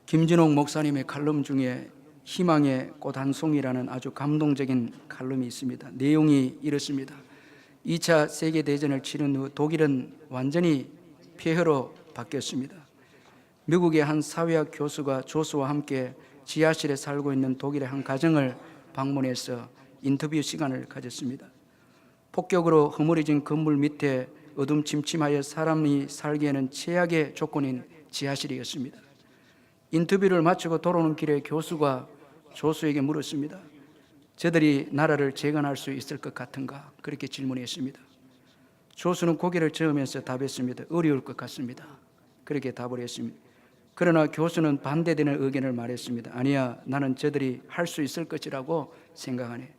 김진옥 목사님의 칼럼 중에 희망의 꽃 한 송이라는 아주 감동적인 칼럼이 있습니다. 내용이 이렇습니다. 2차 세계대전을 치른 후 독일은 완전히 폐허로 바뀌었습니다. 미국의 한 사회학 교수가 조수와 함께 지하실에 살고 있는 독일의 한 가정을 방문해서 인터뷰 시간을 가졌습니다. 폭격으로 허물어진 건물 밑에 어둠침침하여 사람이 살기에는 최악의 조건인 지하실이었습니다. 인터뷰를 마치고 돌아오는 길에 교수가 조수에게 물었습니다. 저들이 나라를 재건할 수 있을 것 같은가? 그렇게 질문했습니다. 조수는 고개를 저으면서 답했습니다. 어려울 것 같습니다. 그렇게 답을 했습니다. 그러나 교수는 반대되는 의견을 말했습니다. 아니야, 나는 저들이 할 수 있을 것이라고 생각하네.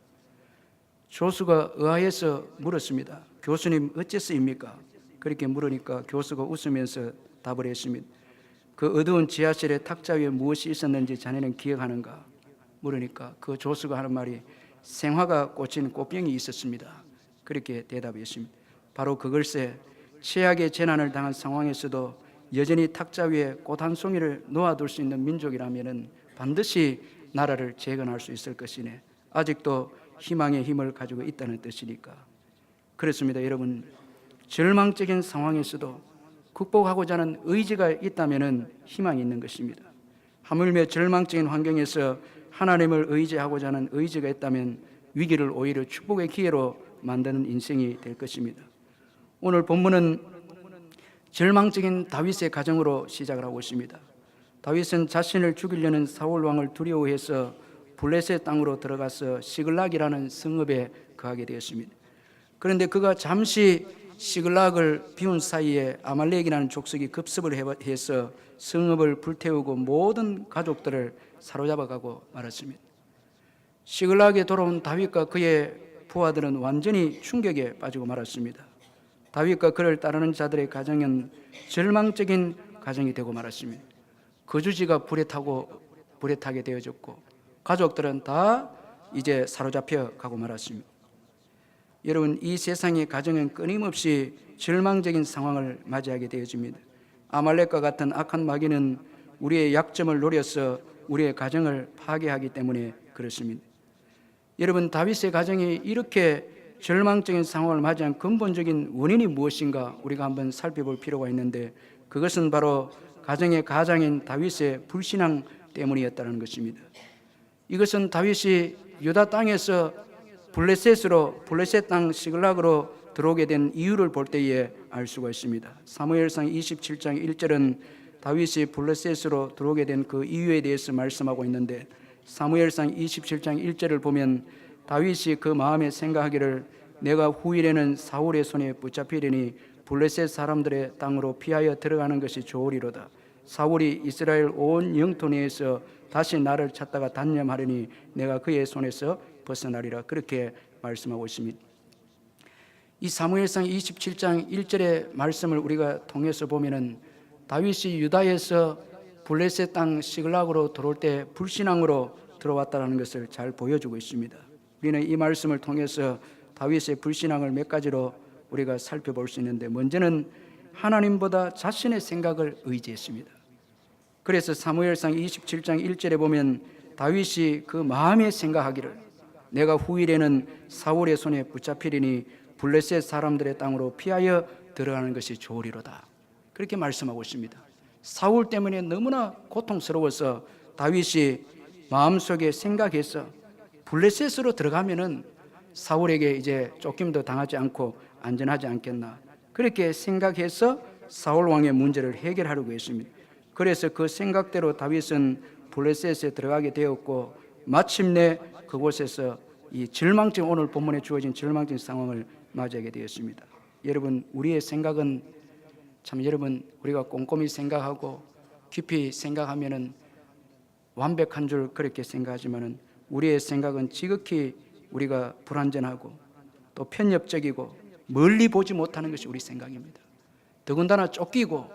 조수가 의아해서 물었습니다. 교수님 어째서입니까? 그렇게 물으니까 교수가 웃으면서 답을 했습니다. 그 어두운 지하실의 탁자 위에 무엇이 있었는지 자네는 기억하는가? 물으니까 그 조수가 하는 말이 생화가 꽂힌 꽃병이 있었습니다. 그렇게 대답했습니다. 바로 그걸세, 최악의 재난을 당한 상황에서도 여전히 탁자 위에 꽃 한 송이를 놓아둘 수 있는 민족이라면 반드시 나라를 재건할 수 있을 것이네. 아직도 희망의 힘을 가지고 있다는 뜻이니까. 그렇습니다. 여러분, 절망적인 상황에서도 극복하고자 하는 의지가 있다면 희망이 있는 것입니다. 하물며 절망적인 환경에서 하나님을 의지하고자 하는 의지가 있다면 위기를 오히려 축복의 기회로 만드는 인생이 될 것입니다. 오늘 본문은 절망적인 다윗의 가정으로 시작을 하고 있습니다. 다윗은 자신을 죽이려는 사울 왕을 두려워해서 블레셋 땅으로 들어가서 시글락이라는 성읍에 거하게 되었습니다. 그런데 그가 잠시 시글락을 비운 사이에 아말렉이라는 족속이 급습을 해서 성읍을 불태우고 모든 가족들을 사로잡아가고 말았습니다. 시글락에 돌아온 다윗과 그의 부하들은 완전히 충격에 빠지고 말았습니다. 다윗과 그를 따르는 자들의 가정은 절망적인 가정이 되고 말았습니다. 거주지가 불에 타게 되어졌고 가족들은 다 이제 사로잡혀 가고 말았습니다. 여러분, 이 세상의 가정은 끊임없이 절망적인 상황을 맞이하게 되어집니다. 아말렉과 같은 악한 마귀는 우리의 약점을 노려서 우리의 가정을 파괴하기 때문에 그렇습니다. 여러분, 다윗의 가정이 이렇게 절망적인 상황을 맞이한 근본적인 원인이 무엇인가 우리가 한번 살펴볼 필요가 있는데, 그것은 바로 가정의 가장인 다윗의 불신앙 때문이었다는 것입니다. 이것은 다윗이 유다 땅에서 블레셋 땅 시글락으로 들어오게 된 이유를 볼 때에 알 수가 있습니다. 사무엘상 27장 1절은 다윗이 블레셋으로 들어오게 된 그 이유에 대해서 말씀하고 있는데, 사무엘상 27장 1절을 보면 다윗이 그 마음에 생각하기를 내가 후일에는 사울의 손에 붙잡히려니 블레셋 사람들의 땅으로 피하여 들어가는 것이 좋으리로다. 사울이 이스라엘 온 영토 내에서 다시 나를 찾다가 단념하려니 내가 그의 손에서 벗어나리라. 그렇게 말씀하고 있습니다. 이 사무엘상 27장 1절의 말씀을 우리가 통해서 보면은 다윗이 유다에서 블레셋 땅 시글락으로 들어올 때 불신앙으로 들어왔다는 것을 잘 보여주고 있습니다. 우리는 이 말씀을 통해서 다윗의 불신앙을 몇 가지로 우리가 살펴볼 수 있는데, 먼저는 하나님보다 자신의 생각을 의지했습니다. 그래서 사무엘상 27장 1절에 보면 다윗이 그 마음에 생각하기를 내가 후일에는 사울의 손에 붙잡히리니 블레셋 사람들의 땅으로 피하여 들어가는 것이 좋으리로다. 그렇게 말씀하고 있습니다. 사울 때문에 너무나 고통스러워서 다윗이 마음속에 생각해서 블레셋으로 들어가면은 사울에게 이제 쫓김도 당하지 않고 안전하지 않겠나, 그렇게 생각해서 사울 왕의 문제를 해결하려고 했습니다. 그래서 그 생각대로 다윗은 블레셋에 들어가게 되었고 마침내 그곳에서 이 절망적인, 오늘 본문에 주어진 절망적인 상황을 맞이하게 되었습니다. 여러분, 우리의 생각은 참, 여러분, 우리가 꼼꼼히 생각하고 깊이 생각하면은 완벽한 줄 그렇게 생각하지만은 우리의 생각은 지극히 우리가 불완전하고 또 편협적이고 멀리 보지 못하는 것이 우리 생각입니다. 더군다나 쫓기고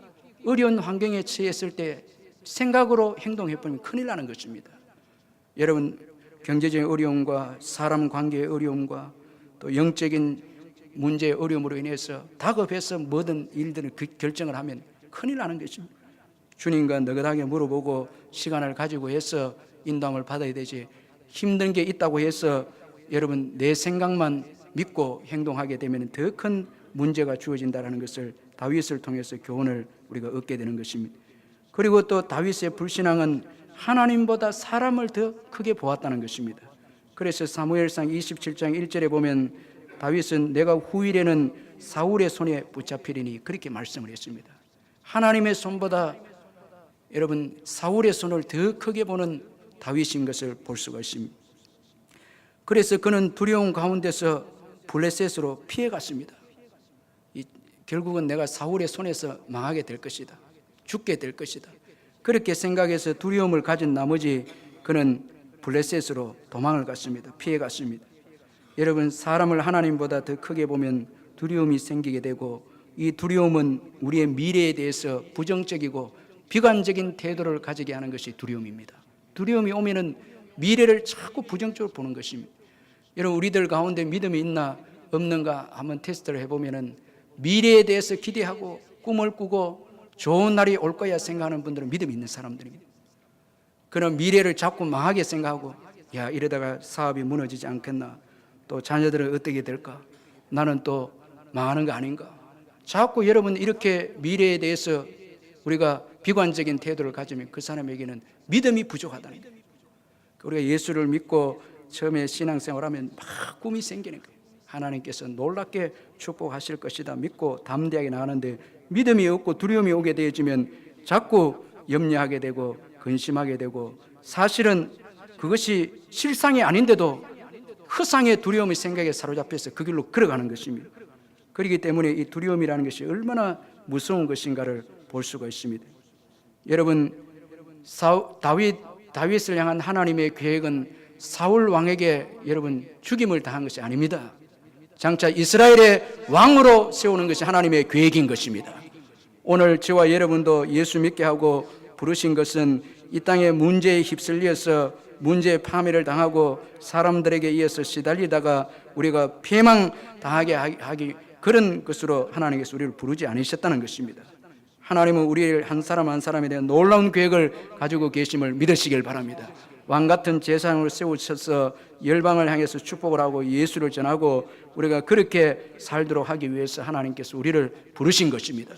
어려운 환경에 처했을 때 생각으로 행동해버리면 큰일 나는 것입니다. 여러분, 경제적인 어려움과 사람 관계의 어려움과 또 영적인 문제의 어려움으로 인해서 다급해서 모든 일들을 결정을 하면 큰일 나는 것입니다. 주님과 느긋하게 물어보고 시간을 가지고 해서 인도함을 받아야 되지, 힘든 게 있다고 해서 여러분 내 생각만 믿고 행동하게 되면 더 큰 문제가 주어진다는 것을 다윗을 통해서 교훈을 우리가 얻게 되는 것입니다. 그리고 또 다윗의 불신앙은 하나님보다 사람을 더 크게 보았다는 것입니다. 그래서 사무엘상 27장 1절에 보면 다윗은 내가 후일에는 사울의 손에 붙잡히리니 그렇게 말씀을 했습니다. 하나님의 손보다 여러분 사울의 손을 더 크게 보는 다윗인 것을 볼 수가 있습니다. 그래서 그는 두려움 가운데서 블레셋으로 피해갔습니다. 결국은 내가 사울의 손에서 망하게 될 것이다, 죽게 될 것이다, 그렇게 생각해서 두려움을 가진 나머지 그는 블레셋으로 도망을 갔습니다. 피해갔습니다. 여러분 사람을 하나님보다 더 크게 보면 두려움이 생기게 되고, 이 두려움은 우리의 미래에 대해서 부정적이고 비관적인 태도를 가지게 하는 것이 두려움입니다. 두려움이 오면은 미래를 자꾸 부정적으로 보는 것입니다. 여러분 우리들 가운데 믿음이 있나 없는가 한번 테스트를 해보면은 미래에 대해서 기대하고 꿈을 꾸고 좋은 날이 올 거야 생각하는 분들은 믿음이 있는 사람들입니다. 그런 미래를 자꾸 망하게 생각하고, 야 이러다가 사업이 무너지지 않겠나, 또 자녀들은 어떻게 될까, 나는 또 망하는 거 아닌가, 자꾸 여러분 이렇게 미래에 대해서 우리가 비관적인 태도를 가지면 그 사람에게는 믿음이 부족하다는 거예요. 우리가 예수를 믿고 처음에 신앙생활하면 막 꿈이 생기는 거예요. 하나님께서 놀랍게 축복하실 것이다 믿고 담대하게 나가는데, 믿음이 없고 두려움이 오게 되어지면 자꾸 염려하게 되고 근심하게 되고, 사실은 그것이 실상이 아닌데도 허상의 두려움의 생각에 사로잡혀서 그 길로 걸어가는 것입니다. 그렇기 때문에 이 두려움이라는 것이 얼마나 무서운 것인가를 볼 수가 있습니다. 여러분 다윗을 향한 하나님의 계획은 사울 왕에게 여러분 죽임을 당한 것이 아닙니다. 장차 이스라엘의 왕으로 세우는 것이 하나님의 계획인 것입니다. 오늘 저와 여러분도 예수 믿게 하고 부르신 것은 이 땅의 문제에 휩쓸려서 문제의 파멸을 당하고 사람들에게 의해서 시달리다가 우리가 패망당하게 하기, 그런 것으로 하나님께서 우리를 부르지 않으셨다는 것입니다. 하나님은 우리를 한 사람 한 사람에 대한 놀라운 계획을 가지고 계심을 믿으시길 바랍니다. 왕같은 제사장을 세우셔서 열방을 향해서 축복을 하고 예수를 전하고 우리가 그렇게 살도록 하기 위해서 하나님께서 우리를 부르신 것입니다.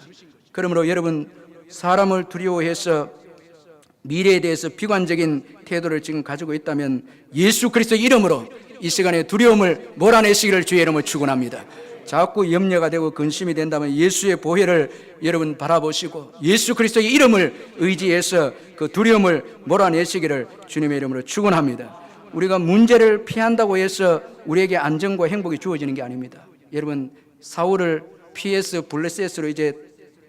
그러므로 여러분 사람을 두려워해서 미래에 대해서 비관적인 태도를 지금 가지고 있다면 예수 그리스도 이름으로 이 시간에 두려움을 몰아내시기를 주의 이름으로 축원합니다. 자꾸 염려가 되고 근심이 된다면 예수의 보혈을 여러분 바라보시고 예수 그리스도의 이름을 의지해서 그 두려움을 몰아내시기를 주님의 이름으로 축원합니다. 우리가 문제를 피한다고 해서 우리에게 안정과 행복이 주어지는 게 아닙니다. 여러분 사울을 피해서 블레셋으로 이제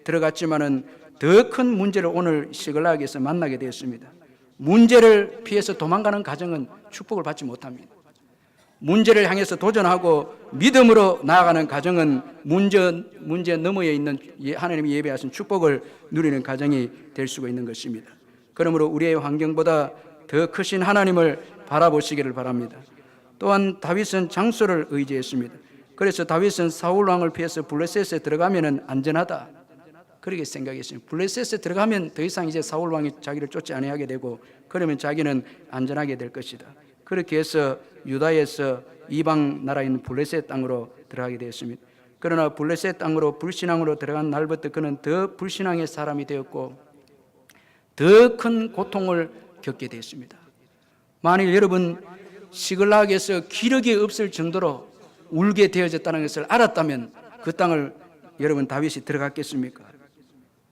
들어갔지만은 더 큰 문제를 오늘 시글락에서 만나게 되었습니다. 문제를 피해서 도망가는 가정은 축복을 받지 못합니다. 문제를 향해서 도전하고 믿음으로 나아가는 가정은 문제 너머에 있는 하나님이 예배하신 축복을 누리는 가정이 될 수가 있는 것입니다. 그러므로 우리의 환경보다 더 크신 하나님을 바라보시기를 바랍니다. 또한 다윗은 장소를 의지했습니다. 그래서 다윗은 사울 왕을 피해서 블레셋에 들어가면 안전하다 그렇게 생각했습니다. 블레셋에 들어가면 더 이상 이제 사울 왕이 자기를 쫓지 아니하게 되고 그러면 자기는 안전하게 될 것이다. 그렇게 해서 유다에서 이방 나라에 있는 블레셋 땅으로 들어가게 되었습니다. 그러나 블레셋 땅으로 불신앙으로 들어간 날부터 그는 더 불신앙의 사람이 되었고 더 큰 고통을 겪게 되었습니다. 만일 여러분 시글락에서 기력이 없을 정도로 울게 되어졌다는 것을 알았다면 그 땅을 여러분 다윗이 들어갔겠습니까?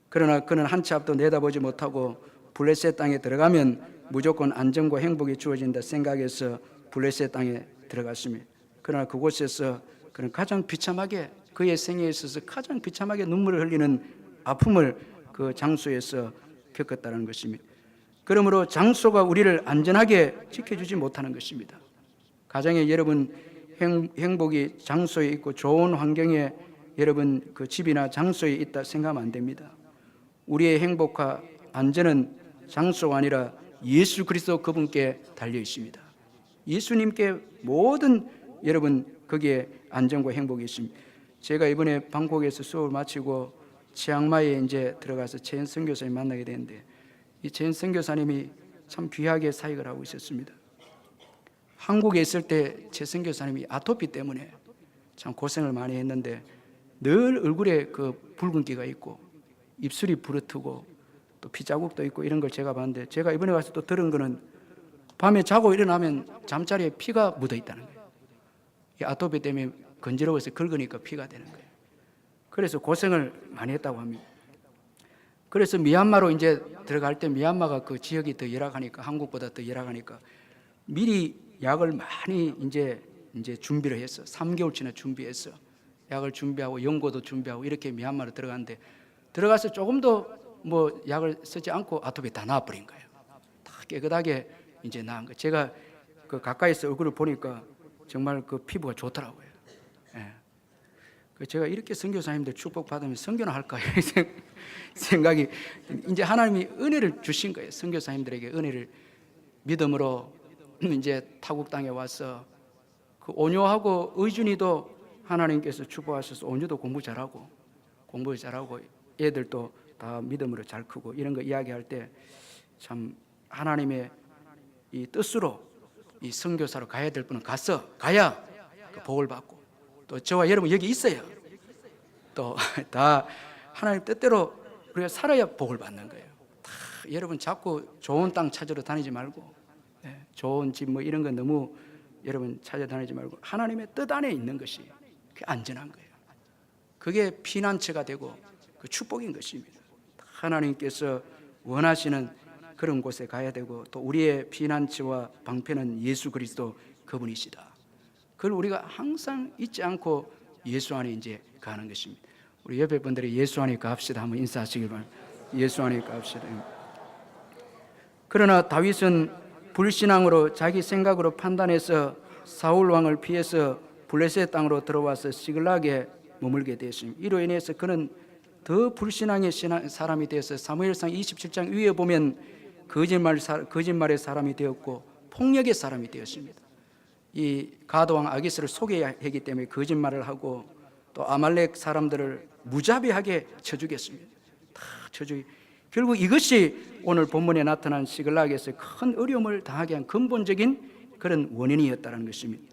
그러나 그는 한 치 앞도 내다보지 못하고 블레셋 땅에 들어가면 무조건 안정과 행복이 주어진다 생각해서 블레셋 땅에 들어갔습니다. 그러나 그곳에서 그는 가장 비참하게 그의 생애에 있어서 가장 비참하게 눈물을 흘리는 아픔을 그 장소에서 겪었다는 것입니다. 그러므로 장소가 우리를 안전하게 지켜주지 못하는 것입니다. 가정에 여러분 행복이 장소에 있고 좋은 환경에 여러분 그 집이나 장소에 있다 생각하면 안 됩니다. 우리의 행복과 안전은 장소가 아니라 예수 그리스도 그분께 달려 있습니다. 예수님께 모든 여러분 거기에 안정과 행복이 있습니다. 제가 이번에 방콕에서 수업을 마치고 치앙마이에 이제 들어가서 최현 선교사님 만나게 되는데, 이 최현 선교사님이 참 귀하게 사역을 하고 있었습니다. 한국에 있을 때 최 선교사님이 아토피 때문에 참 고생을 많이 했는데, 늘 얼굴에 그 붉은기가 있고 입술이 부르트고 또 피자국도 있고 이런 걸 제가 봤는데, 제가 이번에 와서 또 들은 거는 밤에 자고 일어나면 잠자리에 피가 묻어 있다는 거예요. 이 아토피 때문에 건지러워서 긁으니까 피가 되는 거예요. 그래서 고생을 많이 했다고 합니다. 그래서 미얀마로 이제 들어갈 때, 미얀마가 그 지역이 더 열악하니까, 한국보다 더 열악하니까 미리 약을 많이 이제 준비를 했어. 3개월치나 준비했어. 약을 준비하고 연고도 준비하고 이렇게 미얀마로 들어갔는데, 들어가서 조금도 뭐 약을 쓰지 않고 아토피 다 나아버린 거예요. 다 깨끗하게 이제 나은 거예요. 제가 그 가까이서 얼굴을 보니까 정말 그 피부가 좋더라고요. 예. 제가 이렇게 선교사님들 축복받으면 선교나 할까 생각이, 이제 하나님이 은혜를 주신 거예요. 선교사님들에게 은혜를, 믿음으로 이제 타국 땅에 와서 그 온유하고 의준이도 하나님께서 축복하셔서, 온유도 공부 잘하고 애들도 다 믿음으로 잘 크고 이런 거 이야기할 때 참 하나님의 이 뜻으로 이 선교사로 가야 될 분은 가야 그 복을 받고, 또 저와 여러분 여기 있어요. 또 다 하나님 뜻대로 우리가 살아야 복을 받는 거예요. 다 여러분 자꾸 좋은 땅 찾으러 다니지 말고, 좋은 집 뭐 이런 거 너무 여러분 찾아다니지 말고, 하나님의 뜻 안에 있는 것이 그게 안전한 거예요. 그게 피난처가 되고 그 축복인 것입니다. 하나님께서 원하시는 그런 곳에 가야 되고, 또 우리의 피난처와 방패는 예수 그리스도 그분이시다. 그걸 우리가 항상 잊지 않고 예수 안에 이제 가는 것입니다. 우리 옆에 분들이 예수 안에 갑시다 한번 인사하시길 바랍니다. 예수 안에 갑시다. 그러나 다윗은 불신앙으로 자기 생각으로 판단해서 사울 왕을 피해서 블레셋 땅으로 들어와서 시글락에 머물게 되었습니다. 이로 인해서 그는 더 불신앙의 사람이 되어서 사무엘상 27장 위에 보면 거짓말의 사람이 되었고 폭력의 사람이 되었습니다. 이 가드왕 아기스를 속여했기 때문에 거짓말을 하고, 또 아말렉 사람들을 무자비하게 쳐 죽였습니다. 다 쳐 죽이. 결국 이것이 오늘 본문에 나타난 시글락에서 큰 어려움을 당하게 한 근본적인 그런 원인이었다는 것입니다.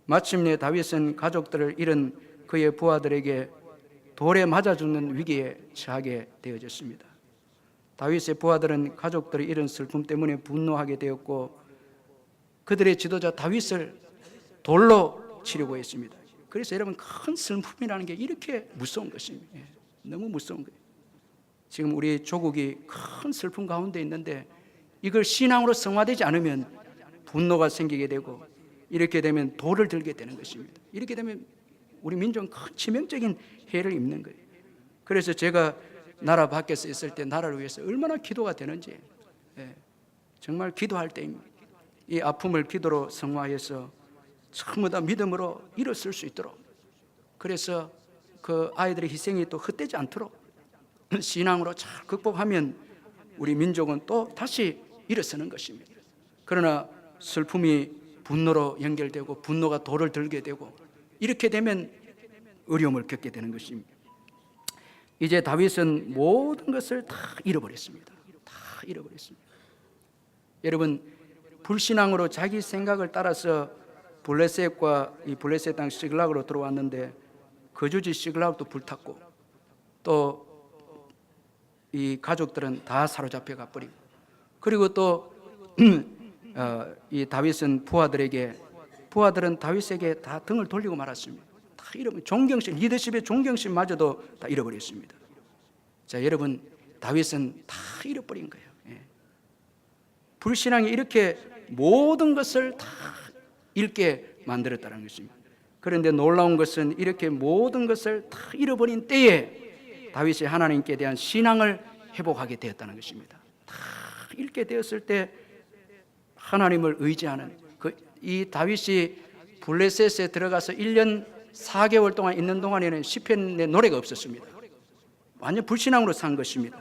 마침내 다윗은 가족들을 잃은 그의 부하들에게 돌에 맞아 죽는 위기에 처하게 되어졌습니다. 다윗의 부하들은 가족들을 잃은 슬픔 때문에 분노하게 되었고, 그들의 지도자 다윗을 돌로 치려고 했습니다. 그래서 여러분, 큰 슬픔이라는 게 이렇게 무서운 것입니다. 너무 무서운 거예요. 지금 우리 조국이 큰 슬픔 가운데 있는데, 이걸 신앙으로 성화되지 않으면 분노가 생기게 되고, 이렇게 되면 돌을 들게 되는 것입니다. 이렇게 되면 우리 민족은 큰 치명적인 해를 입는 거예요. 그래서 제가 나라 밖에서 있을 때 나라를 위해서 얼마나 기도가 되는지, 정말 기도할 때입니다. 이 아픔을 기도로 성화해서 전부 다 믿음으로 일어설 수 있도록, 그래서 그 아이들의 희생이 또 헛되지 않도록 신앙으로 잘 극복하면 우리 민족은 또 다시 일어서는 것입니다. 그러나 슬픔이 분노로 연결되고, 분노가 돌을 들게 되고, 이렇게 되면 어려움을 겪게 되는 것입니다. 이제 다윗은 모든 것을 다 잃어버렸습니다. 다 잃어버렸습니다. 여러분, 불신앙으로 자기 생각을 따라서 블레셋과 이 블레셋 땅 시글락으로 들어왔는데, 거주지 시글락도 불탔고, 또 이 가족들은 다 사로잡혀 가버리고, 그리고 또 이 다윗은 부하들은 다윗에게 다 등을 돌리고 말았습니다. 다 잃어버린 존경심, 리더십의 존경심마저도 다 잃어버렸습니다. 자, 여러분, 다윗은 다 잃어버린 거예요. 불신앙이 이렇게 모든 것을 다 잃게 만들었다는 것입니다. 그런데 놀라운 것은 이렇게 모든 것을 다 잃어버린 때에 다윗이 하나님께 대한 신앙을 회복하게 되었다는 것입니다. 다 잃게 되었을 때 하나님을 의지하는 이 다윗이 블레셋에 들어가서 1년 4개월 동안 있는 동안에는 시편의 노래가 없었습니다. 완전 불신앙으로 산 것입니다.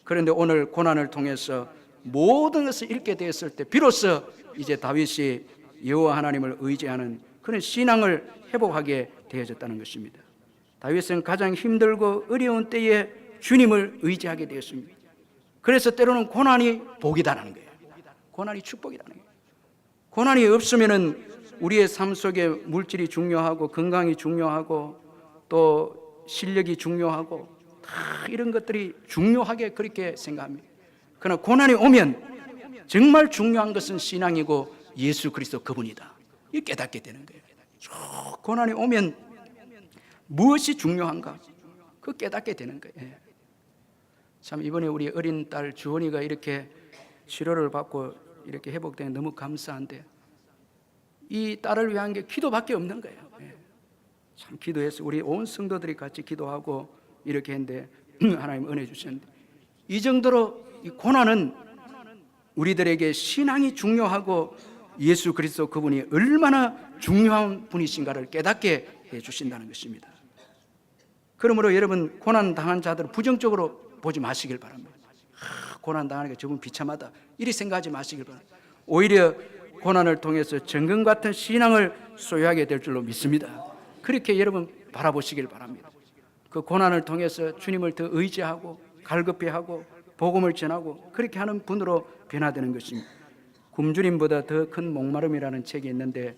그런데 오늘 고난을 통해서 모든 것을 잃게 되었을 때 비로소 이제 다윗이 여호와 하나님을 의지하는 그런 신앙을 회복하게 되어졌다는 것입니다. 다윗은 가장 힘들고 어려운 때에 주님을 의지하게 되었습니다. 그래서 때로는 고난이 복이다라는 거예요. 고난이 축복이라는 거예요. 고난이 없으면은 우리의 삶 속에 물질이 중요하고 건강이 중요하고 또 실력이 중요하고 다 이런 것들이 중요하게 그렇게 생각합니다. 그러나 고난이 오면 정말 중요한 것은 신앙이고 예수 그리스도 그분이다. 이 깨닫게 되는 거예요. 고난이 오면 무엇이 중요한가? 그 깨닫게 되는 거예요. 참 이번에 우리 어린 딸 주원이가 이렇게 치료를 받고 이렇게 회복되는 너무 감사한데 이 딸을 위한 게 기도밖에 없는 거예요. 참 기도해서 우리 온 성도들이 같이 기도하고 이렇게 했는데 하나님 은혜 주셨는데 이 정도로 이 고난은 우리들에게 신앙이 중요하고 예수 그리스도 그분이 얼마나 중요한 분이신가를 깨닫게 해 주신다는 것입니다. 그러므로 여러분 고난 당한 자들을 부정적으로 보지 마시길 바랍니다. 고난 당하는 게 저분 비참하다 이리 생각하지 마시길 바랍니다. 오히려 고난을 통해서 정금 같은 신앙을 소유하게 될 줄로 믿습니다. 그렇게 여러분 바라보시길 바랍니다. 그 고난을 통해서 주님을 더 의지하고 갈급해하고 복음을 전하고 그렇게 하는 분으로 변화되는 것입니다. 굶주림보다 더 큰 목마름이라는 책이 있는데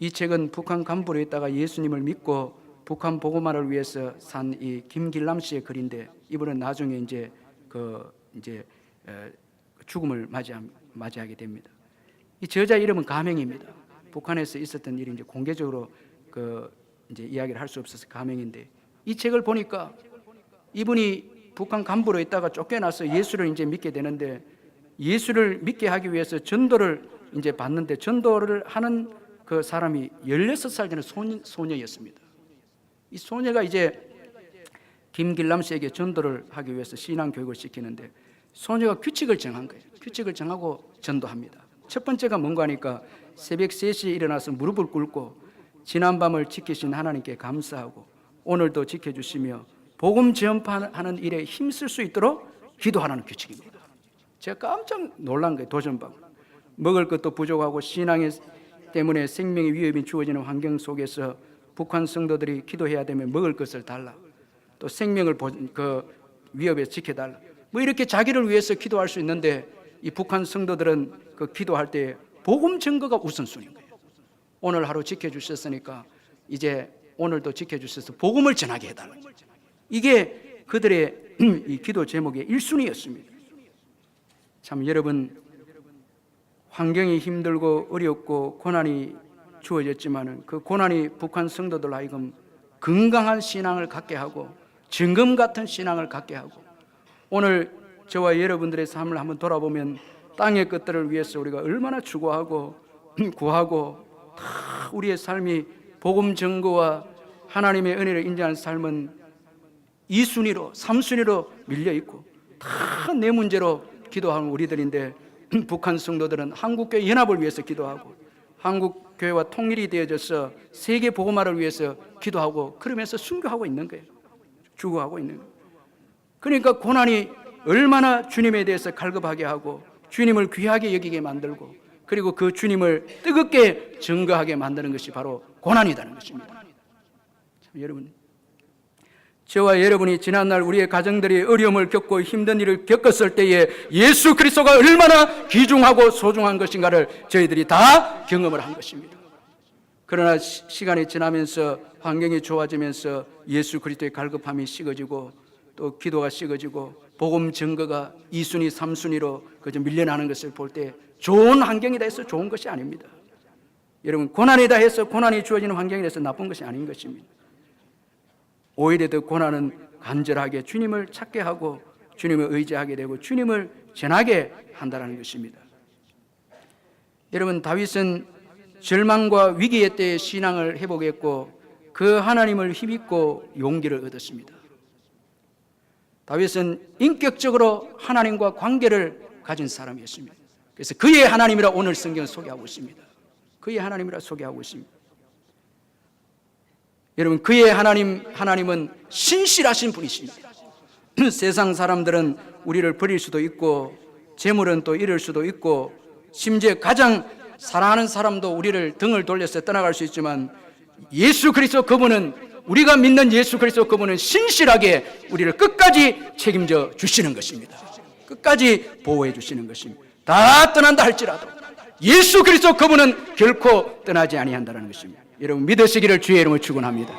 이 책은 북한 간부로 있다가 예수님을 믿고 북한 복음화를 위해서 산 이 김길남 씨의 글인데 이분은 나중에 이제 죽음을 맞이하게 됩니다. 이 저자 이름은 가명입니다. 북한에서 있었던 일이 이제 공개적으로 이제 이야기를 할 수 없어서 가명인데 이 책을 보니까 이분이 북한 간부로 있다가 쫓겨나서 예수를 이제 믿게 되는데 예수를 믿게 하기 위해서 전도를 이제 받는데 전도를 하는 그 사람이 16살 되는 소녀였습니다. 이 소녀가 이제 김길남 씨에게 전도를 하기 위해서 신앙 교육을 시키는데 소녀가 규칙을 정한 거예요. 규칙을 정하고 전도합니다. 첫 번째가 뭔가 하니까 새벽 3시에 일어나서 무릎을 꿇고 지난밤을 지키신 하나님께 감사하고 오늘도 지켜주시며 복음 전파하는 일에 힘쓸 수 있도록 기도하라는 규칙입니다. 제가 깜짝 놀란 거예요. 도전받고 먹을 것도 부족하고 신앙 때문에 생명의 위협이 주어지는 환경 속에서 북한 성도들이 기도해야 되면 먹을 것을 달라 또 생명을 그 위협에서 지켜달라 뭐 이렇게 자기를 위해서 기도할 수 있는데 이 북한 성도들은 그 기도할 때 복음 증거가 우선순위인 거예요. 오늘 하루 지켜주셨으니까 이제 오늘도 지켜주셔서 복음을 전하게 해달라. 이게 그들의 이 기도 제목의 1순위였습니다. 참 여러분 환경이 힘들고 어렵고 고난이 주어졌지만 그 고난이 북한 성도들 하여금 건강한 신앙을 갖게 하고 정금 같은 신앙을 갖게 하고 오늘 저와 여러분들의 삶을 한번 돌아보면 땅의 것들을 위해서 우리가 얼마나 추구하고 구하고 다 우리의 삶이 복음 증거와 하나님의 은혜를 인정하는 삶은 2순위로 3순위로 밀려있고 다 내 문제로 기도하는 우리들인데 북한 성도들은 한국교회 연합을 위해서 기도하고 한국교회와 통일이 되어져서 세계 복음화를 위해서 기도하고 그러면서 순교하고 있는 거예요. 죽어가고 있는 거예요. 그러니까 고난이 얼마나 주님에 대해서 갈급하게 하고 주님을 귀하게 여기게 만들고 그리고 그 주님을 뜨겁게 증거하게 만드는 것이 바로 고난이라는 것입니다. 참, 여러분 저와 여러분이 지난날 우리의 가정들이 어려움을 겪고 힘든 일을 겪었을 때에 예수 그리스도가 얼마나 귀중하고 소중한 것인가를 저희들이 다 경험을 한 것입니다. 그러나 시간이 지나면서 환경이 좋아지면서 예수 그리스도의 갈급함이 식어지고 또 기도가 식어지고 복음 증거가 2순위 3순위로 그저 밀려나는 것을 볼 때 좋은 환경이다 해서 좋은 것이 아닙니다. 여러분 고난이다 해서 고난이 주어지는 환경이 돼서 나쁜 것이 아닌 것입니다. 오히려 더 고난은 간절하게 주님을 찾게 하고 주님을 의지하게 되고 주님을 전하게 한다는 것입니다. 여러분 다윗은 절망과 위기의 때에 신앙을 회복했고 그 하나님을 힘입고 용기를 얻었습니다. 다윗은 인격적으로 하나님과 관계를 가진 사람이었습니다. 그래서 그의 하나님이라 오늘 성경을 소개하고 있습니다. 그의 하나님이라 소개하고 있습니다. 여러분 그의 하나님은 신실하신 분이십니다. 세상 사람들은 우리를 버릴 수도 있고 재물은 또 잃을 수도 있고 심지어 가장 사랑하는 사람도 우리를 등을 돌려서 떠나갈 수 있지만 예수 그리스도 그분은 우리가 믿는 예수 그리스도 그분은 신실하게 우리를 끝까지 책임져 주시는 것입니다. 끝까지 보호해 주시는 것입니다. 다 떠난다 할지라도 예수 그리스도 그분은 결코 떠나지 아니한다는 것입니다. 여러분 믿으시기를 주의 이름으로 축원합니다.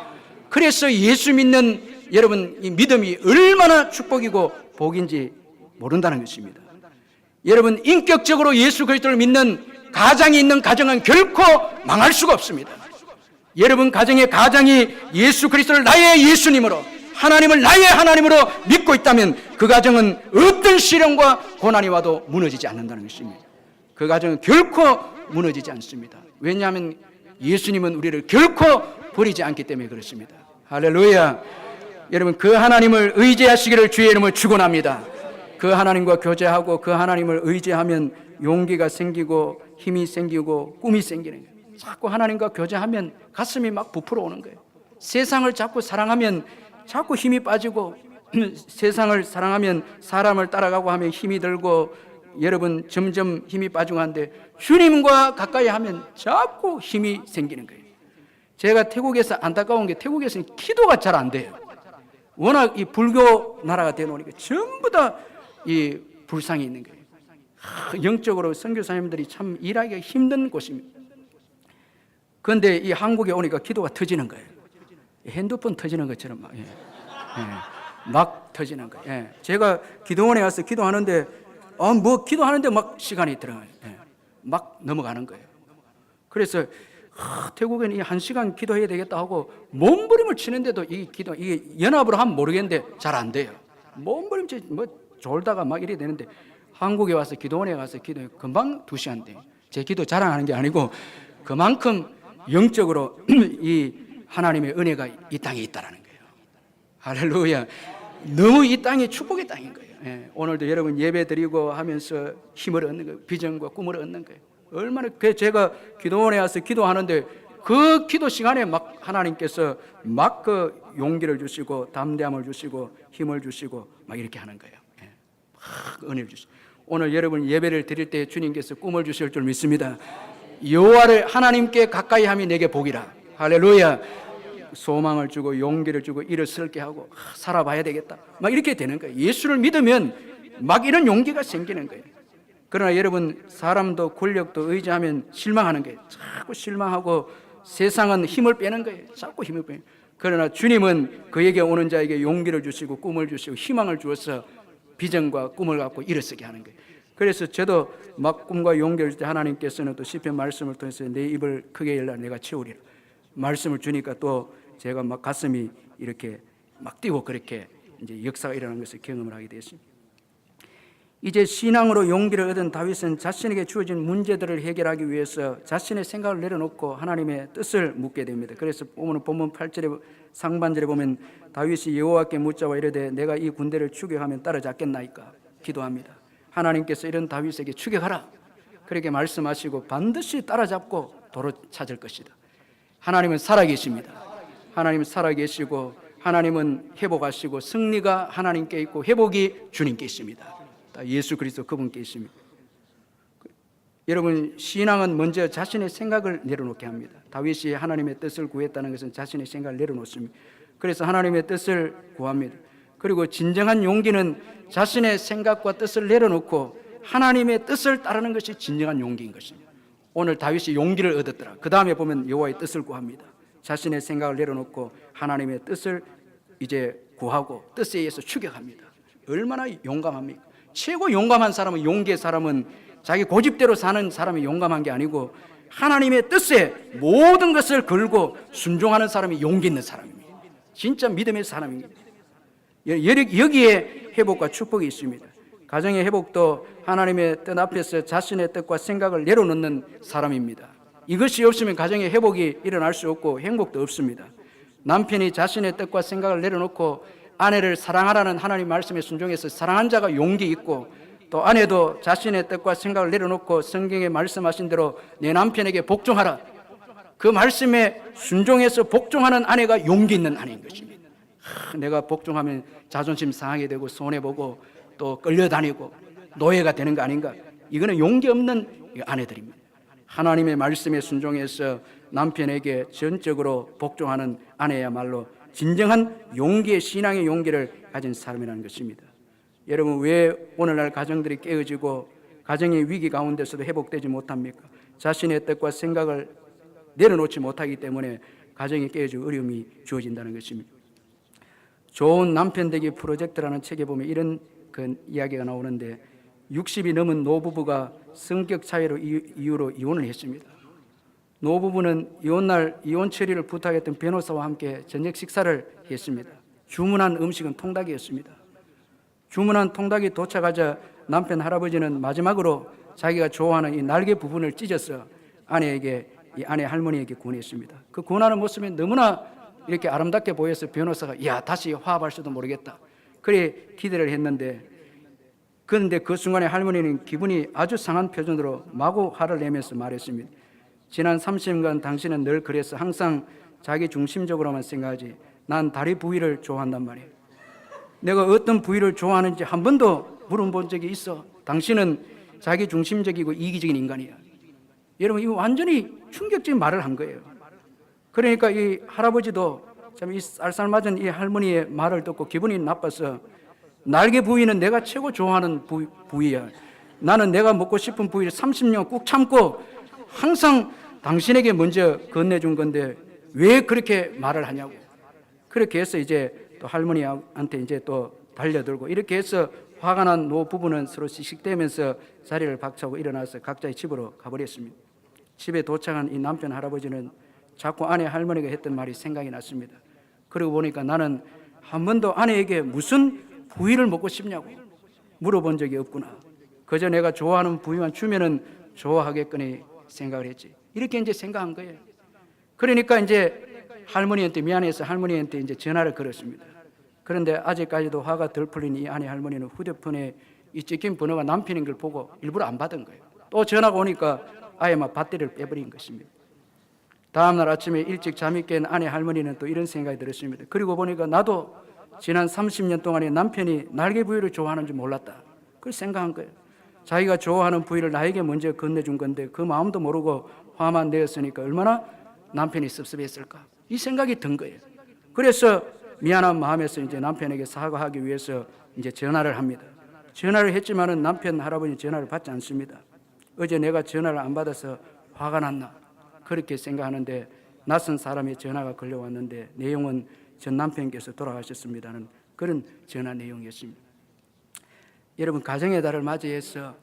그래서 예수 믿는 여러분 이 믿음이 얼마나 축복이고 복인지 모른다는 것입니다. 여러분 인격적으로 예수 그리스도를 믿는 가장이 있는 가정은 결코 망할 수가 없습니다. 여러분 가정이 예수 그리스도를 나의 예수님으로 하나님을 나의 하나님으로 믿고 있다면 그 가정은 어떤 시련과 고난이 와도 무너지지 않는다는 것입니다. 그 가정은 결코 무너지지 않습니다. 왜냐하면 예수님은 우리를 결코 버리지 않기 때문에 그렇습니다. 할렐루야. 여러분 그 하나님을 의지하시기를 주의 이름으로 축원합니다. 그 하나님과 교제하고 그 하나님을 의지하면 용기가 생기고 힘이 생기고 꿈이 생기는 거예요. 자꾸 하나님과 교제하면 가슴이 막 부풀어 오는 거예요. 세상을 자꾸 사랑하면 자꾸 힘이 빠지고 세상을 사랑하면 사람을 따라가고 하면 힘이 들고 여러분 점점 힘이 빠지고 하는데 주님과 가까이 하면 자꾸 힘이 생기는 거예요. 제가 태국에서 안타까운 게 태국에서는 기도가 잘 안 돼요. 워낙 이 불교 나라가 되어놓으니까 전부 다 이 불상이 있는 거예요. 영적으로 선교사님들이 참 일하기가 힘든 곳입니다. 그런데 이 한국에 오니까 기도가 터지는 거예요. 핸드폰 터지는 것처럼 막 터지는 거예요. 제가 기도원에 가서 기도하는데 기도하는데 막 시간이 들어가요. 막 넘어가는 거예요. 그래서 태국에는 1시간 기도해야 되겠다 하고 몸부림을 치는데도 이게 연합으로 하면 모르겠는데 잘 안 돼요. 몸부림 졸다가 막 이래 되는데 한국에 와서 기도원에 가서 기도해 금방 2시간 돼요. 제 기도 자랑하는 게 아니고 그만큼 영적으로 이 하나님의 은혜가 이 땅에 있다라는 거예요. 할렐루야. 너무 이 땅이 축복의 땅인 거예요. 오늘도 여러분 예배 드리고 하면서 힘을 얻는 거예요. 비전과 꿈을 얻는 거예요. 얼마나 제가 기도원에 와서 기도하는데 그 기도 시간에 막 하나님께서 막 그 용기를 주시고 담대함을 주시고 힘을 주시고 막 이렇게 하는 거예요. 막 은혜를 주시고 오늘 여러분 예배를 드릴 때 주님께서 꿈을 주실 줄 믿습니다. 여호와를 하나님께 가까이 함이 내게 복이라. 할렐루야. 소망을 주고 용기를 주고 일어설게 하고 살아봐야 되겠다 막 이렇게 되는 거예요. 예수를 믿으면 막 이런 용기가 생기는 거예요. 그러나 여러분 사람도 권력도 의지하면 실망하는 거예요. 자꾸 실망하고 세상은 힘을 빼는 거예요. 자꾸 힘을 빼요. 그러나 주님은 그에게 오는 자에게 용기를 주시고 꿈을 주시고 희망을 주어서 비전과 꿈을 갖고 일어서게 하는 거예요. 그래서 저도 막 꿈과 용기를 줄 때 하나님께서는 또 시편 말씀을 통해서 내 입을 크게 열라 내가 채우리라 말씀을 주니까 또 제가 막 가슴이 이렇게 막 뛰고 그렇게 이제 역사가 일어나는 것을 경험을 하게 됐습니다. 이제 신앙으로 용기를 얻은 다윗은 자신에게 주어진 문제들을 해결하기 위해서 자신의 생각을 내려놓고 하나님의 뜻을 묻게 됩니다. 그래서 본문 8절에 상반절에 보면 다윗이 여호와께 묻자와 이르되 내가 이 군대를 추격하면 따라잡겠나이까 기도합니다. 하나님께서 이런 다윗에게 추격하라 그렇게 말씀하시고 반드시 따라잡고 도로 찾을 것이다. 하나님은 살아계십니다. 하나님은 살아계시고 하나님은 회복하시고 승리가 하나님께 있고 회복이 주님께 있습니다. 예수 그리스도 그분께 있습니다. 여러분 신앙은 먼저 자신의 생각을 내려놓게 합니다. 다윗이 하나님의 뜻을 구했다는 것은 자신의 생각을 내려놓습니다. 그래서 하나님의 뜻을 구합니다. 그리고 진정한 용기는 자신의 생각과 뜻을 내려놓고 하나님의 뜻을 따르는 것이 진정한 용기인 것입니다. 오늘 다윗이 용기를 얻었더라. 그 다음에 보면 여호와의 뜻을 구합니다. 자신의 생각을 내려놓고 하나님의 뜻을 이제 구하고 뜻에 의해서 추격합니다. 얼마나 용감합니까? 최고 용감한 사람은 용기의 사람은 자기 고집대로 사는 사람이 용감한 게 아니고 하나님의 뜻에 모든 것을 걸고 순종하는 사람이 용기 있는 사람입니다. 진짜 믿음의 사람입니다. 여기에 회복과 축복이 있습니다. 가정의 회복도 하나님의 뜻 앞에서 자신의 뜻과 생각을 내려놓는 사람입니다. 이것이 없으면 가정의 회복이 일어날 수 없고 행복도 없습니다. 남편이 자신의 뜻과 생각을 내려놓고 아내를 사랑하라는 하나님 말씀에 순종해서 사랑한 자가 용기 있고 또 아내도 자신의 뜻과 생각을 내려놓고 성경에 말씀하신 대로 내 남편에게 복종하라 그 말씀에 순종해서 복종하는 아내가 용기 있는 아내인 것입니다. 내가 복종하면 자존심 상하게 되고 손해보고 또 끌려다니고 노예가 되는 거 아닌가. 이거는 용기 없는 아내들입니다. 하나님의 말씀에 순종해서 남편에게 전적으로 복종하는 아내야말로 진정한 용기의 신앙의 용기를 가진 사람이라는 것입니다. 여러분, 왜 오늘날 가정들이 깨어지고 가정의 위기 가운데서도 회복되지 못합니까? 자신의 뜻과 생각을 내려놓지 못하기 때문에 가정이 깨어지고 어려움이 주어진다는 것입니다. 좋은 남편 되기 프로젝트라는 책에 보면 이런 그 이야기가 나오는데 60이 넘은 노부부가 성격 차이로 이유로 이혼을 했습니다. 노부부는 이혼날 이혼 처리를 부탁했던 변호사와 함께 저녁 식사를 했습니다. 주문한 음식은 통닭이었습니다. 주문한 통닭이 도착하자 남편 할아버지는 마지막으로 자기가 좋아하는 이 날개 부분을 찢어서 이 아내 할머니에게 권했습니다. 그 권하는 모습이 너무나 이렇게 아름답게 보여서 변호사가 다시 화합할지도 모르겠다, 그래 기대를 했는데, 그런데 그 순간에 할머니는 기분이 아주 상한 표정으로 마구 화를 내면서 말했습니다. 지난 30년간 당신은 늘 그래서 항상 자기 중심적으로만 생각하지, 난 다리 부위를 좋아한단 말이에요. 내가 어떤 부위를 좋아하는지 한 번도 물어본 적이 있어? 당신은 자기 중심적이고 이기적인 인간이야. 여러분, 이거 완전히 충격적인 말을 한 거예요. 그러니까 이 할아버지도 참 이 쌀쌀맞은 이 할머니의 말을 듣고 기분이 나빠서, 날개 부위는 내가 최고 좋아하는 부위야. 나는 내가 먹고 싶은 부위를 30년 꾹 참고 항상 당신에게 먼저 건네준 건데 왜 그렇게 말을 하냐고. 그렇게 해서 이제 또 할머니한테 이제 또 달려들고, 이렇게 해서 화가 난 노부부는 서로 씩씩대면서 자리를 박차고 일어나서 각자의 집으로 가버렸습니다. 집에 도착한 이 남편 할아버지는 자꾸 아내 할머니가 했던 말이 생각이 났습니다. 그러고 보니까 나는 한 번도 아내에게 무슨 부위를 먹고 싶냐고 물어본 적이 없구나. 그저 내가 좋아하는 부위만 주면은 좋아하겠거니 생각을 했지. 이렇게 이제 생각한 거예요. 그러니까 이제 할머니한테 미안해서 할머니한테 이제 전화를 걸었습니다. 그런데 아직까지도 화가 덜 풀린 이 아내 할머니는 휴대폰에 이 찍힌 번호가 남편인 걸 보고 일부러 안 받은 거예요. 또 전화가 오니까 아예 막 배터리를 빼버린 것입니다. 다음날 아침에 일찍 잠이 깬 아내 할머니는 또 이런 생각이 들었습니다. 그리고 보니까 나도 지난 30년 동안에 남편이 날개 부위를 좋아하는 줄 몰랐다, 그걸 생각한 거예요. 자기가 좋아하는 부위를 나에게 먼저 건네준 건데 그 마음도 모르고 화만 내었으니까 얼마나 남편이 섭섭했을까, 이 생각이 든 거예요. 그래서 미안한 마음에서 이제 남편에게 사과하기 위해서 이제 전화를 합니다. 전화를 했지만은 남편 할아버지 전화를 받지 않습니다. 어제 내가 전화를 안 받아서 화가 났나, 그렇게 생각하는데 낯선 사람의 전화가 걸려왔는데 내용은 전 남편께서 돌아가셨습니다는 그런 전화 내용이었습니다. 여러분, 가정의 달을 맞이해서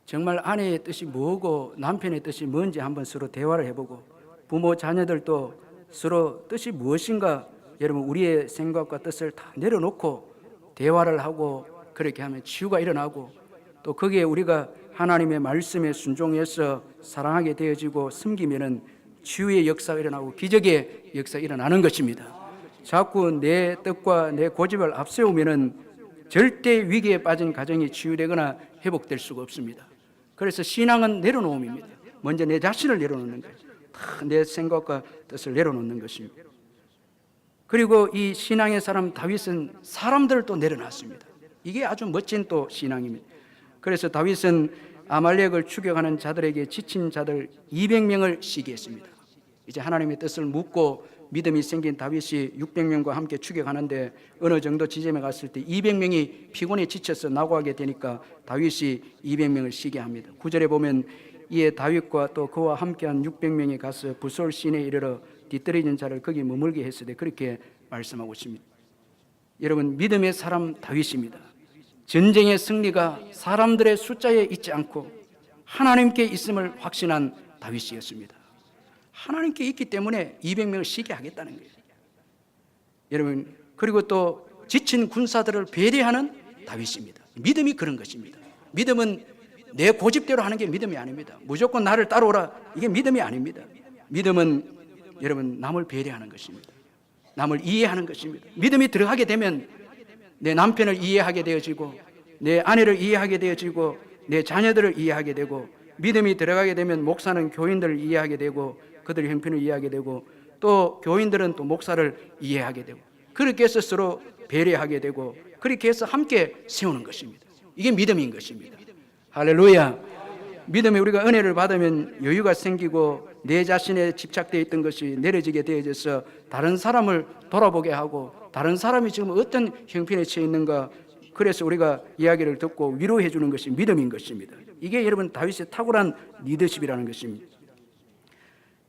정말 아내의 뜻이 뭐고 남편의 뜻이 뭔지 한번 서로 대화를 해보고, 부모 자녀들도 서로 뜻이 무엇인가, 여러분 우리의 생각과 뜻을 다 내려놓고 대화를 하고, 그렇게 하면 치유가 일어나고, 또 거기에 우리가 하나님의 말씀에 순종해서 사랑하게 되어지고 섬기면은 치유의 역사가 일어나고 기적의 역사가 일어나는 것입니다. 자꾸 내 뜻과 내 고집을 앞세우면은 절대 위기에 빠진 가정이 치유되거나 회복될 수가 없습니다. 그래서 신앙은 내려놓음입니다. 먼저 내 자신을 내려놓는 거예요. 다 내 생각과 뜻을 내려놓는 것입니다. 그리고 이 신앙의 사람 다윗은 사람들을 또 내려놨습니다. 이게 아주 멋진 또 신앙입니다. 그래서 다윗은 아말렉을 추격하는 자들에게 지친 자들 200명을 시기했습니다. 이제 하나님의 뜻을 묻고 믿음이 생긴 다윗이 600명과 함께 추격하는데 어느 정도 지점에 갔을 때 200명이 피곤에 지쳐서 나고하게 되니까 다윗이 200명을 시기합니다. 9절에 보면 이에 다윗과 또 그와 함께한 600명이 가서 부솔 시내에 이르러 뒤떨어진 자를 거기 머물게 했으되, 그렇게 말씀하고 있습니다. 여러분, 믿음의 사람 다윗입니다. 전쟁의 승리가 사람들의 숫자에 있지 않고 하나님께 있음을 확신한 다윗이었습니다. 하나님께 있기 때문에 200명을 쉬게 하겠다는 거예요. 여러분, 그리고 또 지친 군사들을 배려하는 다윗입니다. 믿음이 그런 것입니다. 믿음은 내 고집대로 하는 게 믿음이 아닙니다. 무조건 나를 따라오라, 이게 믿음이 아닙니다. 믿음은 여러분 남을 배려하는 것입니다. 남을 이해하는 것입니다. 믿음이 들어가게 되면 내 남편을 이해하게 되어지고, 내 아내를 이해하게 되어지고, 내 자녀들을 이해하게 되고, 믿음이 들어가게 되면 목사는 교인들을 이해하게 되고 그들의 형편을 이해하게 되고, 또 교인들은 또 목사를 이해하게 되고, 그렇게 해서 서로 배려하게 되고, 그렇게 해서 함께 세우는 것입니다. 이게 믿음인 것입니다. 할렐루야. 믿음에 우리가 은혜를 받으면 여유가 생기고 내 자신에 집착되어 있던 것이 내려지게 되어져서 다른 사람을 돌아보게 하고 다른 사람이 지금 어떤 형편에 처해 있는가, 그래서 우리가 이야기를 듣고 위로해 주는 것이 믿음인 것입니다. 이게 여러분 다윗의 탁월한 리더십이라는 것입니다.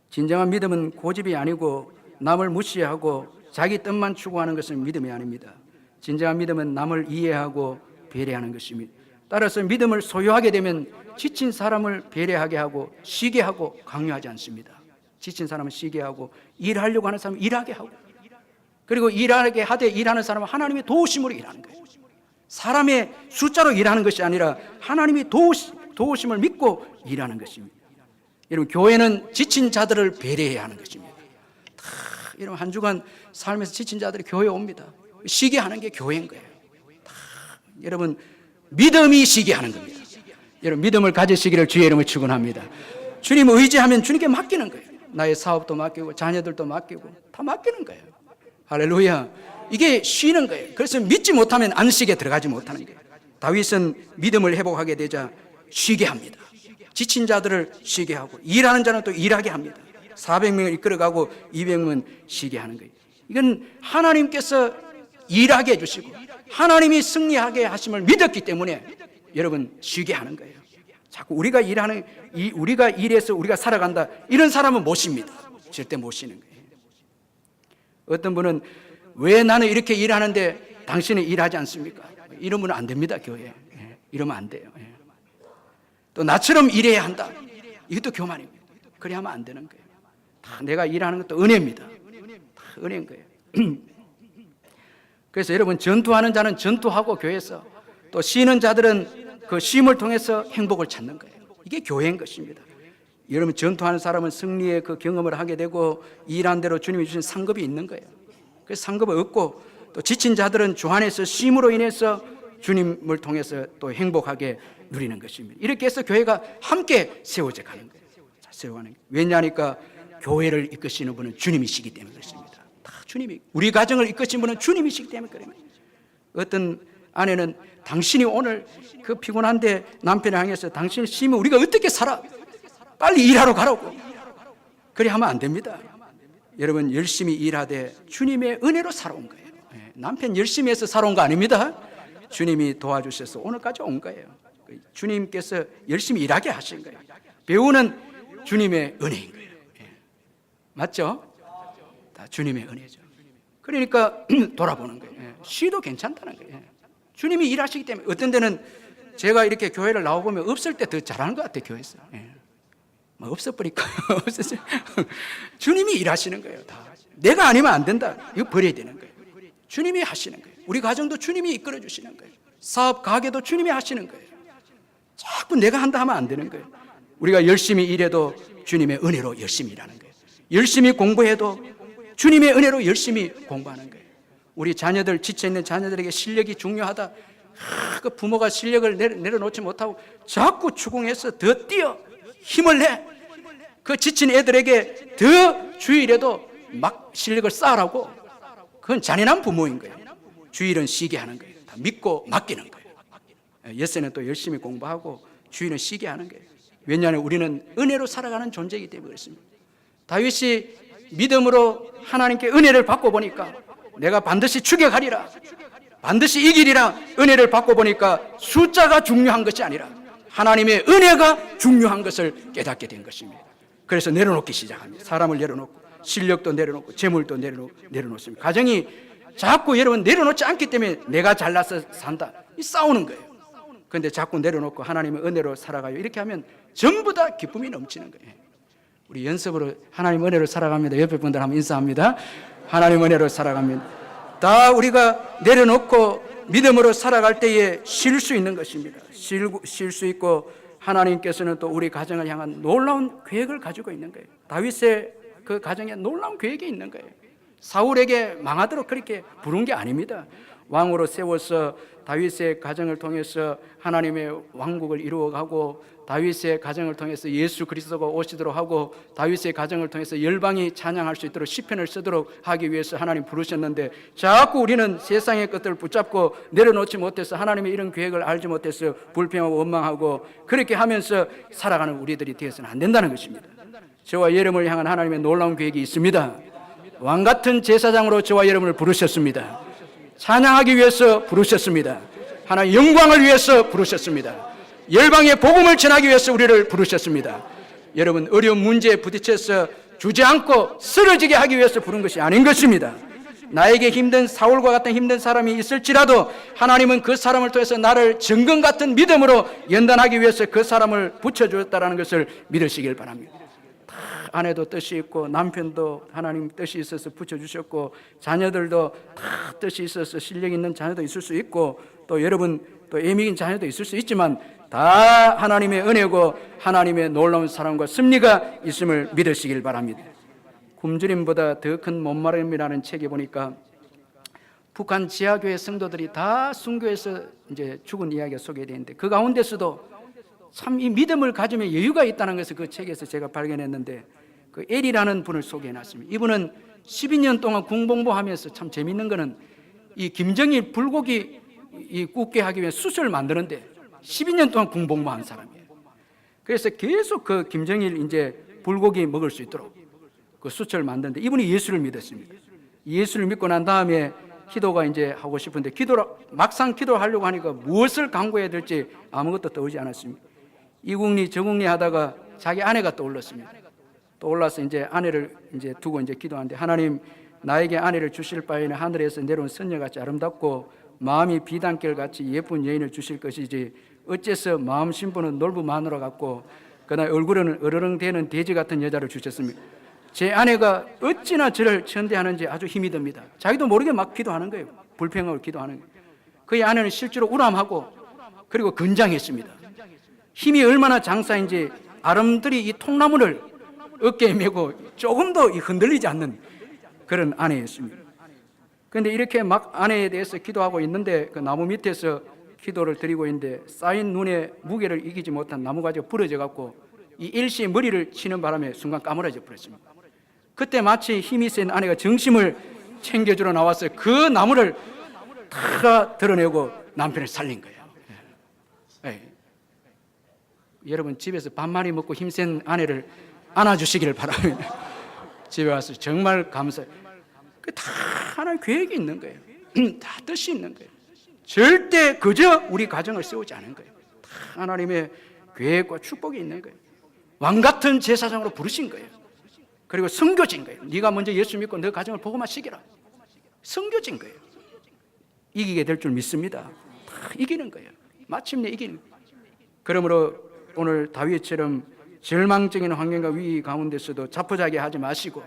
진정한 믿음은 고집이 아니고 남을 무시하고 자기 뜻만 추구하는 것은 믿음이 아닙니다. 진정한 믿음은 남을 이해하고 배려하는 것입니다. 따라서 믿음을 소유하게 되면 지친 사람을 배려하게 하고 쉬게 하고 강요하지 않습니다. 지친 사람은 쉬게 하고 일하려고 하는 사람은 일하게 하고, 그리고 일하게 하되 일하는 사람은 하나님의 도우심으로 일하는 거예요. 사람의 숫자로 일하는 것이 아니라 하나님이 도우심을 믿고 일하는 것입니다. 여러분, 교회는 지친 자들을 배려해야 하는 것입니다. 여러분, 한 주간 삶에서 지친 자들이 교회에 옵니다. 쉬게 하는 게 교회인 거예요. 여러분, 믿음이 쉬게 하는 겁니다. 여러분, 믿음을 가지시기를 주의 이름으로 축원합니다. 주님 의지하면 주님께 맡기는 거예요. 나의 사업도 맡기고 자녀들도 맡기고 다 맡기는 거예요. 할렐루야. 이게 쉬는 거예요. 그래서 믿지 못하면 안식에 들어가지 못하는 거예요. 다윗은 믿음을 회복하게 되자 쉬게 합니다. 지친 자들을 쉬게 하고 일하는 자는 또 일하게 합니다. 400명을 이끌어가고 200명은 쉬게 하는 거예요. 이건 하나님께서 일하게 해주시고 하나님이 승리하게 하심을 믿었기 때문에 여러분 쉬게 하는 거예요. 자꾸 우리가 일해서 우리가 살아간다, 이런 사람은 못 쉽니다. 절대 못 쉬는 거예요. 어떤 분은 왜 나는 이렇게 일하는데 당신은 일하지 않습니까? 이러면 안 됩니다. 교회에 이러면 안 돼요. 또 나처럼 일해야 한다, 이것도 교만입니다. 그래 하면 안 되는 거예요. 다 내가 일하는 것도 은혜입니다. 다 은혜인 거예요. 그래서 여러분, 전투하는 자는 전투하고 교회에서, 또 쉬는 자들은 그 쉼을 통해서 행복을 찾는 거예요. 이게 교회인 것입니다. 여러분, 전투하는 사람은 승리의 그 경험을 하게 되고 일한 대로 주님이 주신 상급이 있는 거예요. 그래서 상급을 얻고, 또 지친 자들은 주 안에서 쉼으로 인해서 주님을 통해서 또 행복하게 누리는 것입니다. 이렇게 해서 교회가 함께 세워져 가는 거예요. 세워가는 거예요. 왜냐하니까 교회를 이끄시는 분은 주님이시기 때문에 그렇습니다. 다 주님이, 우리 가정을 이끄신 분은 주님이시기 때문에 그래요. 어떤 아내는 당신이 오늘 그 피곤한데 남편을 향해서 당신이 쉬면 우리가 어떻게 살아? 빨리 일하러 가라고. 그래 하면 안 됩니다. 여러분, 열심히 일하되 주님의 은혜로 살아온 거예요. 남편 열심히 해서 살아온 거 아닙니다. 주님이 도와주셔서 오늘까지 온 거예요. 주님께서 열심히 일하게 하신 거예요. 배우는 주님의 은혜인 거예요. 맞죠? 다 주님의 은혜죠. 그러니까 돌아보는 거예요. 쉬도 괜찮다는 거예요. 주님이 일하시기 때문에. 어떤 데는 제가 이렇게 교회를 나와보면 없을 때 더 잘하는 것 같아요. 교회에서. 뭐 없어버릴까요? 없었어요. 주님이 일하시는 거예요. 다. 내가 아니면 안 된다, 이거 버려야 되는 거예요. 주님이 하시는 거예요. 우리 가정도 주님이 이끌어 주시는 거예요. 사업, 가게도 주님이 하시는 거예요. 자꾸 내가 한다 하면 안 되는 거예요. 우리가 열심히 일해도 주님의 은혜로 열심히 일하는 거예요. 열심히 공부해도 주님의 은혜로 열심히 공부하는 거예요. 우리 자녀들, 지쳐있는 자녀들에게 실력이 중요하다, 그 부모가 실력을 내려놓지 못하고 자꾸 추궁해서 더 뛰어 힘을 내, 그 지친 애들에게 더 주일에도 막 실력을 쌓으라고, 그건 잔인한 부모인 거예요. 주일은 쉬게 하는 거예요. 다 믿고 맡기는 거예요. 엿새는 또 열심히 공부하고 주일은 쉬게 하는 거예요. 왜냐하면 우리는 은혜로 살아가는 존재이기 때문에 그렇습니다. 다윗이 믿음으로 하나님께 은혜를 받고 보니까 내가 반드시 추격하리라, 반드시 이기리라 은혜를 받고 보니까 숫자가 중요한 것이 아니라 하나님의 은혜가 중요한 것을 깨닫게 된 것입니다. 그래서 내려놓기 시작합니다. 사람을 내려놓고 실력도 내려놓고 재물도 내려놓습니다. 가정이 자꾸 여러분 내려놓지 않기 때문에 내가 잘나서 산다, 이 싸우는 거예요. 그런데 자꾸 내려놓고 하나님의 은혜로 살아가요. 이렇게 하면 전부 다 기쁨이 넘치는 거예요. 우리 연습으로 하나님 은혜로 살아갑니다. 옆에 분들 한번 인사합니다. 하나님 은혜로 살아갑니다. 다 우리가 내려놓고 믿음으로 살아갈 때에 쉴 수 있는 것입니다. 쉴 수 있고 하나님께서는 또 우리 가정을 향한 놀라운 계획을 가지고 있는 거예요. 다윗의 그 가정에 놀라운 계획이 있는 거예요. 사울에게 망하도록 그렇게 부른 게 아닙니다. 왕으로 세워서 다윗의 가정을 통해서 하나님의 왕국을 이루어가고 다윗의 가정을 통해서 예수 그리스도가 오시도록 하고 다윗의 가정을 통해서 열방이 찬양할 수 있도록 시편을 쓰도록 하기 위해서 하나님 부르셨는데 자꾸 우리는 세상의 것들을 붙잡고 내려놓지 못해서 하나님의 이런 계획을 알지 못해서 불평하고 원망하고 그렇게 하면서 살아가는 우리들이 되어서는 안 된다는 것입니다. 저와 여러분을 향한 하나님의 놀라운 계획이 있습니다. 왕같은 제사장으로 저와 여러분을 부르셨습니다. 찬양하기 위해서 부르셨습니다. 하나님 영광을 위해서 부르셨습니다. 열방의 복음을 전하기 위해서 우리를 부르셨습니다. 여러분 어려운 문제에 부딪혀서 주저앉고 쓰러지게 하기 위해서 부른 것이 아닌 것입니다. 나에게 힘든 사울과 같은 힘든 사람이 있을지라도 하나님은 그 사람을 통해서 나를 정금 같은 믿음으로 연단하기 위해서 그 사람을 붙여주었다는 것을 믿으시길 바랍니다. 다 아내도 뜻이 있고 남편도 하나님 뜻이 있어서 붙여주셨고 자녀들도 다 뜻이 있어서 실력 있는 자녀도 있을 수 있고 또 여러분 또 애미인 자녀도 있을 수 있지만 다 하나님의 은혜고 하나님의 놀라운 사랑과 섭리가 있음을 믿으시길 바랍니다. 굶주림보다 더 큰 못마름이라는 책에 보니까 북한 지하교회 성도들이 다 순교해서 이제 죽은 이야기가 소개되어 있는데 그 가운데서도 참 이 믿음을 가지면 여유가 있다는 것을 그 책에서 제가 발견했는데 그 엘이라는 분을 소개해놨습니다. 이분은 12년 동안 군복무하면서 참 재밌는 거는 이 김정일 불고기 이 굽게 하기 위해 숯을 만드는데 12년 동안 군복무한 사람이에요. 그래서 계속 그 김정일 이제 불고기 먹을 수 있도록 그 숯을 만드는데 이분이 예수를 믿었습니다. 예수를 믿고 난 다음에 기도가 이제 하고 싶은데 막상 기도하려고 하니까 무엇을 강구해야 될지 아무것도 떠오르지 않았습니다. 이국리 저국리 하다가 자기 아내가 떠올랐습니다. 떠올라서 이제 아내를 이제 두고 이제 기도하는데 하나님 나에게 아내를 주실 바에는 하늘에서 내려온 선녀같이 아름답고 마음이 비단결같이 예쁜 여인을 주실 것이지 어째서 마음 신부는 놀부 마누라 같고 그다음에 얼굴은 어르렁대는 돼지 같은 여자를 주셨습니다. 제 아내가 어찌나 저를 천대하는지 아주 힘이 듭니다. 자기도 모르게 막 기도하는 거예요. 불평하고 기도하는 거예요. 그의 아내는 실제로 우람하고 그리고 건장했습니다. 힘이 얼마나 장사인지 아름드리 이 통나무를 어깨에 메고 조금도 흔들리지 않는 그런 아내였습니다. 그런데 이렇게 막 아내에 대해서 기도하고 있는데 그 나무 밑에서 기도를 드리고 있는데 쌓인 눈에 무게를 이기지 못한 나무가지가 부러져 갖고 이 일시의 머리를 치는 바람에 순간 까무러져 버렸습니다. 그때 마치 힘이 센 아내가 정심을 챙겨주러 나와서 그 나무를 다 드러내고 남편을 살린 거예요. 네. 여러분 집에서 밥 많이 먹고 힘센 아내를 안아주시기를 바랍니다. 집에 와서 정말 감사해요. 다 하나의 계획이 있는 거예요. 다 뜻이 있는 거예요. 절대 그저 우리 가정을 세우지 않은 거예요. 다 하나님의 계획과 축복이 있는 거예요. 왕같은 제사장으로 부르신 거예요. 그리고 선교진 거예요. 네가 먼저 예수 믿고 너 가정을 복음화 시키라. 선교진 거예요. 이기게 될 줄 믿습니다. 다 이기는 거예요. 마침내 이기는 거예요. 그러므로 오늘 다윗처럼 절망적인 환경과 위기 가운데서도 자포자기 하지 마시고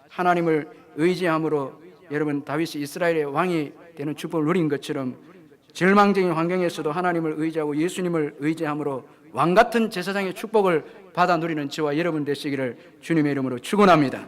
하나님을 의지함으로 여러분 다윗이 이스라엘의 왕이 되는 축복을 누린 것처럼 절망적인 환경에서도 하나님을 의지하고 예수님을 의지함으로 왕같은 제사장의 축복을 받아 누리는 저와 여러분 되시기를 주님의 이름으로 축원합니다.